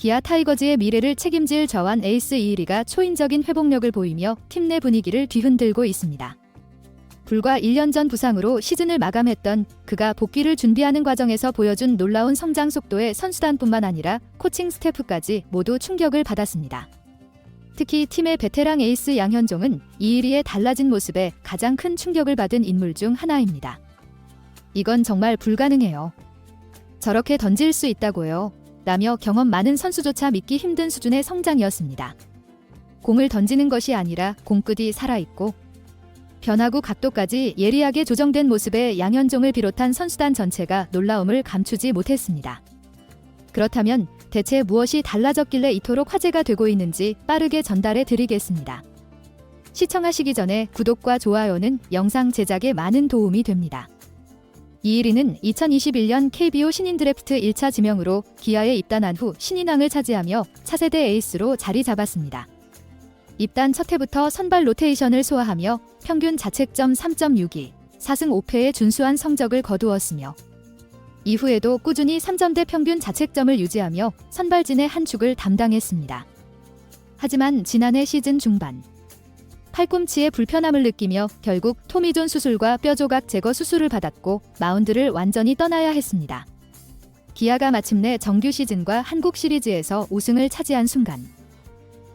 기아 타이거즈의 미래를 책임질 저완 에이스 이일이가 초인적인 회복력을 보이며 팀 내 분위기를 뒤흔들고 있습니다. 불과 1년 전 부상으로 시즌을 마감했던 그가 복귀를 준비하는 과정에서 보여준 놀라운 성장 속도에 선수단뿐만 아니라 코칭 스태프까지 모두 충격을 받았습니다. 특히 팀의 베테랑 에이스 양현종은 이일이의 달라진 모습에 가장 큰 충격을 받은 인물 중 하나입니다. 이건 정말 불가능해요. 저렇게 던질 수 있다고요? 라며 경험 많은 선수조차 믿기 힘든 수준의 성장이었습니다. 공을 던지는 것이 아니라 공끝이 살아있고 변화구 각도까지 예리하게 조정된 모습에 양현종을 비롯한 선수단 전체가 놀라움을 감추지 못했습니다. 그렇다면 대체 무엇이 달라졌길래 이토록 화제가 되고 있는지 빠르게 전달해 드리겠습니다. 시청하시기 전에 구독과 좋아요는 영상 제작에 많은 도움이 됩니다. 이일이는 2021년 KBO 신인 드래프트 1차 지명으로 기아에 입단한 후 신인왕을 차지하며 차세대 에이스로 자리 잡았습니다. 입단 첫 해부터 선발 로테이션을 소화하며 평균 자책점 3.62, 4승 5패의 준수한 성적을 거두었으며 이후에도 꾸준히 3점대 평균 자책점을 유지하며 선발진의 한 축을 담당했습니다. 하지만 지난해 시즌 중반 팔꿈치에 불편함을 느끼며 결국 토미존 수술과 뼈조각 제거 수술을 받았고 마운드를 완전히 떠나야 했습니다. 기아가 마침내 정규 시즌과 한국 시리즈에서 우승을 차지한 순간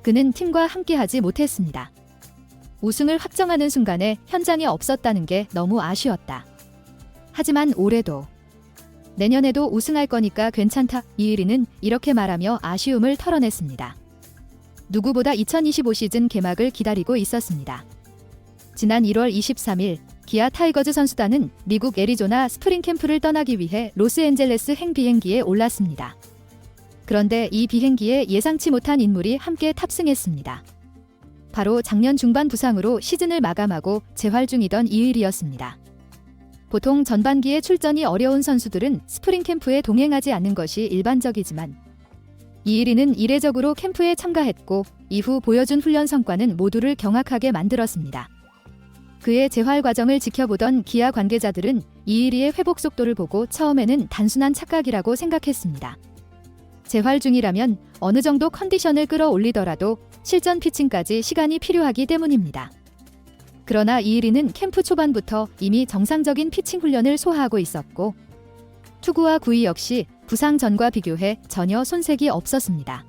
그는 팀과 함께하지 못했습니다. 우승을 확정하는 순간에 현장에 없었다는 게 너무 아쉬웠다. 하지만 올해도 내년에도 우승할 거니까 괜찮다. 이일이는 이렇게 말하며 아쉬움을 털어냈습니다. 누구보다 2025 시즌 개막을 기다리고 있었습니다. 지난 1월 23일 기아 타이거즈 선수단은 미국 애리조나 스프링 캠프를 떠나기 위해 로스앤젤레스 행 비행기에 올랐습니다. 그런데 이 비행기에 예상치 못한 인물이 함께 탑승했습니다. 바로 작년 중반 부상으로 시즌을 마감하고 재활 중이던 이일이었습니다. 보통 전반기에 출전이 어려운 선수들은 스프링 캠프에 동행하지 않는 것이 일반적이지만 이일이는 이례적으로 캠프에 참가했고 이후 보여준 훈련 성과는 모두를 경악하게 만들었습니다. 그의 재활 과정을 지켜보던 기아 관계자들은 이일이의 회복 속도를 보고 처음에는 단순한 착각이라고 생각했습니다. 재활 중이라면 어느 정도 컨디션을 끌어올리더라도 실전 피칭까지 시간이 필요하기 때문입니다. 그러나 이일이는 캠프 초반부터 이미 정상적인 피칭 훈련을 소화하고 있었고 투구와 구위 역시 부상 전과 비교해 전혀 손색이 없었습니다.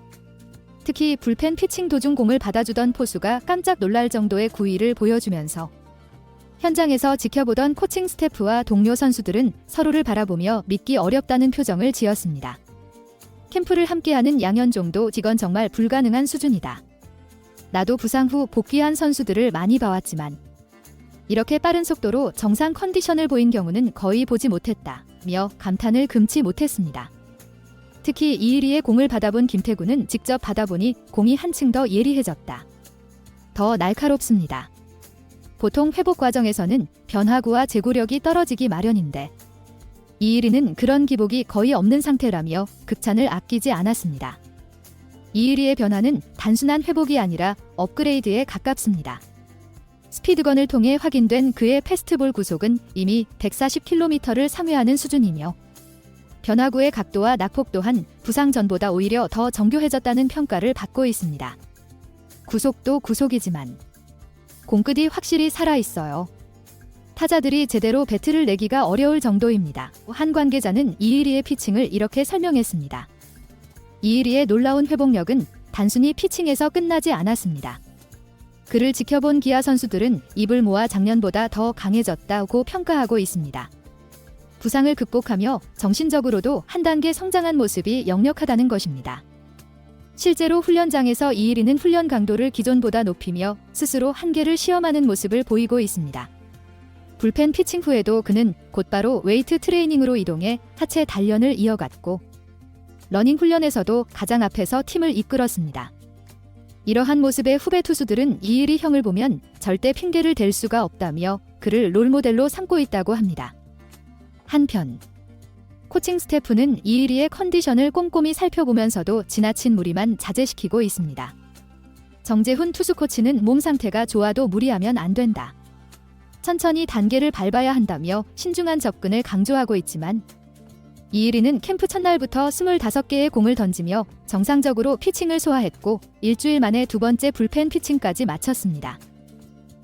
특히 불펜 피칭 도중 공을 받아주던 포수가 깜짝 놀랄 정도의 구위를 보여주면서 현장에서 지켜보던 코칭 스태프와 동료 선수들은 서로를 바라보며 믿기 어렵다는 표정을 지었습니다. 캠프를 함께하는 양현종도 이건 정말 불가능한 수준이다. 나도 부상 후 복귀한 선수들을 많이 봐왔지만 이렇게 빠른 속도로 정상 컨디션을 보인 경우는 거의 보지 못했다며 감탄을 금치 못했습니다. 특히 이일이의 공을 받아본 김태구는 직접 받아보니 공이 한층 더 예리해졌다. 더 날카롭습니다. 보통 회복 과정에서는 변화구와 제구력이 떨어지기 마련인데 이일이는 그런 기복이 거의 없는 상태라며 극찬을 아끼지 않았습니다. 이일이의 변화는 단순한 회복이 아니라 업그레이드에 가깝습니다. 스피드건을 통해 확인된 그의 패스트볼 구속은 이미 140km를 상회하는 수준이며 변화구의 각도와 낙폭 또한 부상 전보다 오히려 더 정교해졌다는 평가를 받고 있습니다. 구속도 구속이지만 공끝이 확실히 살아있어요. 타자들이 제대로 배트를 내기가 어려울 정도입니다. 한 관계자는 이일이의 피칭을 이렇게 설명했습니다. 이일이의 놀라운 회복력은 단순히 피칭에서 끝나지 않았습니다. 그를 지켜본 기아 선수들은 입을 모아 작년보다 더 강해졌다고 평가하고 있습니다. 부상을 극복하며 정신적으로도 한 단계 성장한 모습이 역력하다는 것입니다. 실제로 훈련장에서 이일이는 훈련 강도를 기존보다 높이며 스스로 한계를 시험하는 모습을 보이고 있습니다. 불펜 피칭 후에도 그는 곧바로 웨이트 트레이닝으로 이동해 하체 단련을 이어갔고 러닝 훈련에서도 가장 앞에서 팀을 이끌었습니다. 이러한 모습의 후배 투수들은 이일이 형을 보면 절대 핑계를 댈 수가 없다며 그를 롤모델로 삼고 있다고 합니다. 한편 코칭 스태프는 이일이의 컨디션을 꼼꼼히 살펴보면서도 지나친 무리만 자제시키고 있습니다. 정재훈 투수 코치는 몸 상태가 좋아도 무리하면 안 된다. 천천히 단계를 밟아야 한다며 신중한 접근을 강조하고 있지만 이일이는 캠프 첫날부터 25개의 공을 던지며 정상적으로 피칭을 소화했고 일주일 만에 두 번째 불펜 피칭까지 마쳤습니다.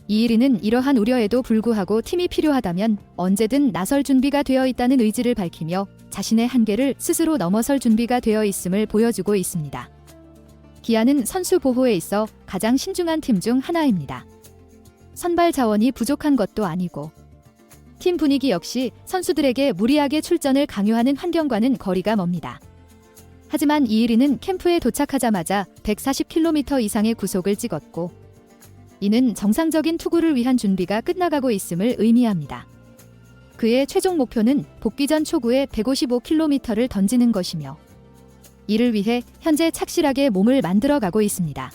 이일이는 이러한 우려에도 불구하고 팀이 필요하다면 언제든 나설 준비가 되어 있다는 의지를 밝히며 자신의 한계를 스스로 넘어설 준비가 되어 있음을 보여주고 있습니다. 기아는 선수 보호에 있어 가장 신중한 팀 중 하나입니다. 선발 자원이 부족한 것도 아니고 팀 분위기 역시 선수들에게 무리하게 출전을 강요하는 환경과는 거리가 멉니다. 하지만 이일이는 캠프에 도착하자마자 140km 이상의 구속을 찍었고 이는 정상적인 투구를 위한 준비가 끝나가고 있음을 의미합니다. 그의 최종 목표는 복귀 전 초구에 155km를 던지는 것이며 이를 위해 현재 착실하게 몸을 만들어가고 있습니다.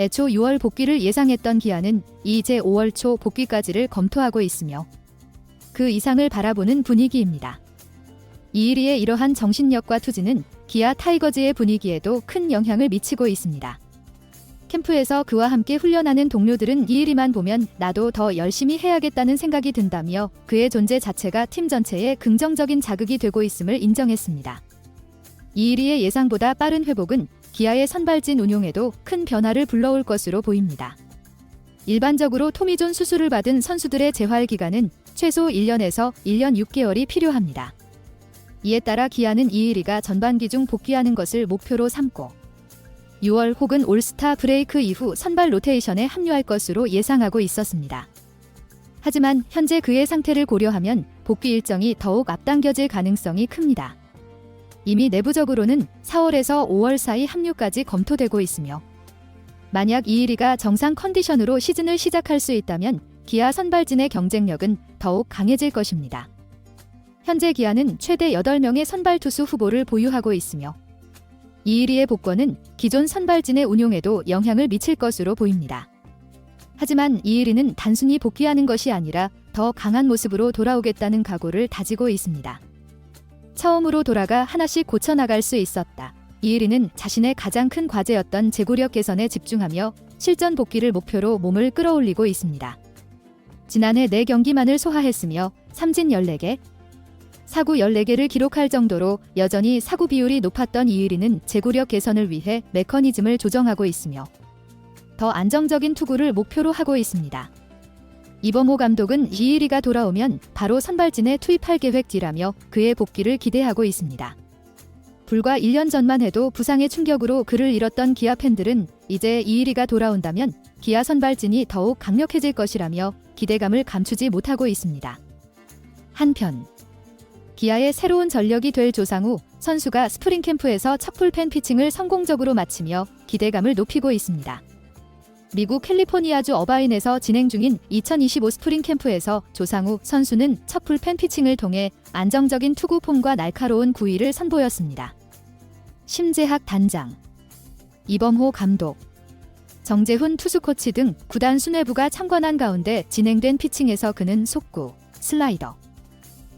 애초 6월 복귀를 예상했던 기아는 이제 5월 초 복귀까지를 검토하고 있으며 그 이상을 바라보는 분위기입니다. 이일이의 이러한 정신력과 투지는 기아 타이거즈의 분위기에도 큰 영향을 미치고 있습니다. 캠프에서 그와 함께 훈련하는 동료들은 이일이만 보면 나도 더 열심히 해야겠다는 생각이 든다며 그의 존재 자체가 팀 전체에 긍정적인 자극이 되고 있음을 인정했습니다. 이일이의 예상보다 빠른 회복은 기아의 선발진 운용에도 큰 변화를 불러올 것으로 보입니다. 일반적으로 토미존 수술을 받은 선수들의 재활 기간은 최소 1년에서 1년 6개월이 필요합니다. 이에 따라 기아는 이일이가 전반기 중 복귀하는 것을 목표로 삼고 6월 혹은 올스타 브레이크 이후 선발 로테이션에 합류할 것으로 예상하고 있었습니다. 하지만 현재 그의 상태를 고려하면 복귀 일정이 더욱 앞당겨질 가능성이 큽니다. 이미 내부적으로는 4월에서 5월 사이 합류까지 검토되고 있으며 만약 이일이가 정상 컨디션으로 시즌을 시작할 수 있다면 기아 선발진의 경쟁력은 더욱 강해질 것입니다. 현재 기아는 최대 8명의 선발 투수 후보를 보유하고 있으며 이일이의 복권은 기존 선발진의 운용에도 영향을 미칠 것으로 보입니다. 하지만 이일이는 단순히 복귀하는 것이 아니라 더 강한 모습으로 돌아오겠다는 각오를 다지고 있습니다. 처음으로 돌아가 하나씩 고쳐나갈 수 있었다. 이일이는 자신의 가장 큰 과제였던 제구력 개선에 집중하며 실전 복귀를 목표로 몸을 끌어올리고 있습니다. 지난해 4경기만을 소화했으며 삼진 14개, 사구 14개를 기록할 정도로 여전히 사구 비율이 높았던 이일이는 제구력 개선을 위해 메커니즘을 조정하고 있으며 더 안정적인 투구를 목표로 하고 있습니다. 이범호 감독은 이일이가 돌아오면 바로 선발진에 투입할 계획이라며 그의 복귀를 기대하고 있습니다. 불과 1년 전만 해도 부상의 충격으로 그를 잃었던 기아 팬들은 이제 이일이가 돌아온다면 기아 선발진이 더욱 강력해질 것이라며 기대감을 감추지 못하고 있습니다. 한편 기아의 새로운 전력이 될 조상우 선수가 스프링 캠프에서 첫 불펜 피칭을 성공적으로 마치며 기대감을 높이고 있습니다. 미국 캘리포니아주 어바인에서 진행 중인 2025 스프링 캠프에서 조상우 선수는 첫 불펜 피칭을 통해 안정적인 투구 폼과 날카로운 구위를 선보였습니다. 심재학 단장, 이범호 감독, 정재훈 투수 코치 등 구단 수뇌부가 참관한 가운데 진행된 피칭에서 그는 속구, 슬라이더,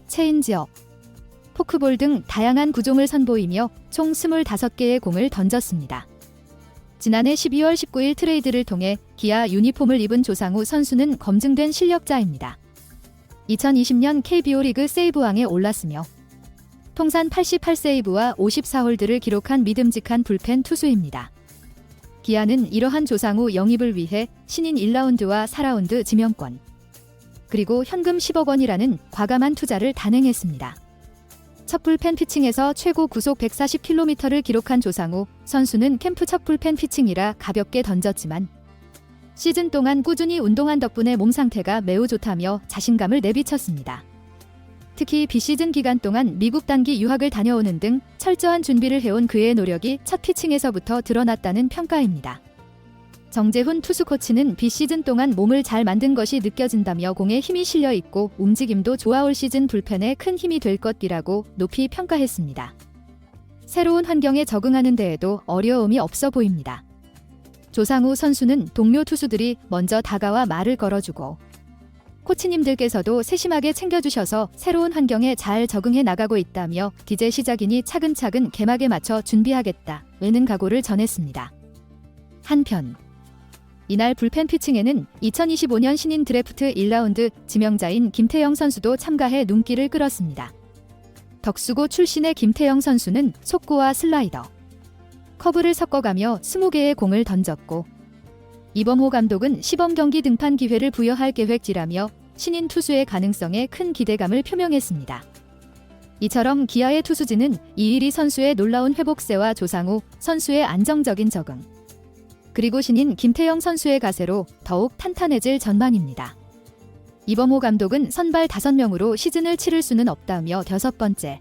체인지업, 포크볼 등 다양한 구종을 선보이며 총 25개의 공을 던졌습니다. 지난해 12월 19일 트레이드를 통해 기아 유니폼을 입은 조상우 선수는 검증된 실력자입니다. 2020년 KBO 리그 세이브왕에 올랐으며 통산 88세이브와 54홀드를 기록한 믿음직한 불펜 투수입니다. 기아는 이러한 조상우 영입을 위해 신인 1라운드와 4라운드 지명권, 그리고 현금 10억 원이라는 과감한 투자를 단행했습니다. 첫 불펜 피칭에서 최고 구속 140km를 기록한 조상우 선수는 캠프 첫 불펜 피칭이라 가볍게 던졌지만 시즌 동안 꾸준히 운동한 덕분에 몸 상태가 매우 좋다며 자신감을 내비쳤습니다. 특히 비시즌 기간 동안 미국 단기 유학을 다녀오는 등 철저한 준비를 해온 그의 노력이 첫 피칭에서부터 드러났다는 평가입니다. 정재훈 투수 코치는 비시즌 동안 몸을 잘 만든 것이 느껴진다며 공에 힘이 실려 있고 움직임도 좋아올 시즌 불펜에 큰 힘이 될 것이라고 높이 평가했습니다. 새로운 환경에 적응하는 데에도 어려움이 없어 보입니다. 조상우 선수는 동료 투수들이 먼저 다가와 말을 걸어주고 코치님들께서도 세심하게 챙겨주셔서 새로운 환경에 잘 적응해 나가고 있다며 이제 시작이니 차근차근 개막에 맞춰 준비하겠다는 각오를 전했습니다. 한편 이날 불펜 피칭에는 2025년 신인 드래프트 1라운드 지명자인 김태영 선수도 참가해 눈길을 끌었습니다. 덕수고 출신의 김태형 선수는 속구와 슬라이더, 커브를 섞어가며 20개의 공을 던졌고 이범호 감독은 시범 경기 등판 기회를 부여할 계획지라며 신인 투수의 가능성에 큰 기대감을 표명했습니다. 이처럼 기아의 투수진은 이일이 선수의 놀라운 회복세와 조상우 선수의 안정적인 적응, 그리고 신인 김태형 선수의 가세로 더욱 탄탄해질 전망입니다. 이범호 감독은 선발 5명으로 시즌을 치를 수는 없다며 6번째,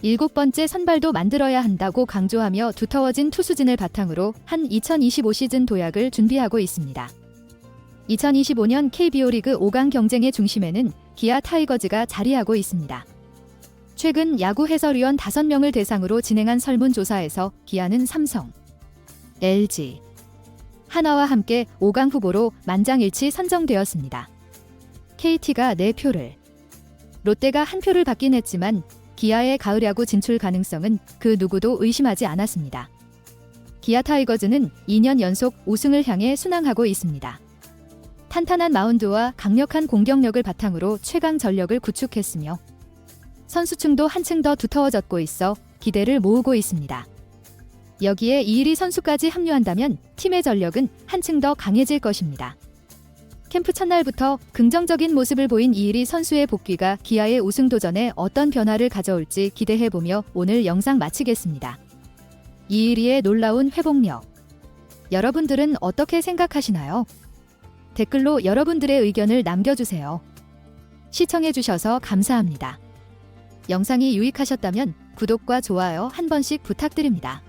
7번째 선발도 만들어야 한다고 강조하며 두터워진 투수진을 바탕으로 한 2025 시즌 도약을 준비하고 있습니다. 2025년 KBO 리그 5강 경쟁의 중심에는 기아 타이거즈가 자리하고 있습니다. 최근 야구 해설위원 5명을 대상으로 진행한 설문조사에서 기아는 삼성, LG, 하나와 함께 5강 후보로 만장일치 선정되었습니다. KT가 4표를, 롯데가 1표를 받긴 했지만 기아의 가을 야구 진출 가능성은 그 누구도 의심하지 않았습니다. 기아 타이거즈는 2년 연속 우승을 향해 순항하고 있습니다. 탄탄한 마운드와 강력한 공격력을 바탕으로 최강 전력을 구축했으며 선수층도 한층 더 두터워졌고 있어 기대를 모으고 있습니다. 여기에 이일이 선수까지 합류한다면 팀의 전력은 한층 더 강해질 것입니다. 캠프 첫날부터 긍정적인 모습을 보인 이일이 선수의 복귀가 기아의 우승 도전에 어떤 변화를 가져올지 기대해보며 오늘 영상 마치겠습니다. 이일이의 놀라운 회복력. 여러분들은 어떻게 생각하시나요? 댓글로 여러분들의 의견을 남겨주세요. 시청해주셔서 감사합니다. 영상이 유익하셨다면 구독과 좋아요 한 번씩 부탁드립니다.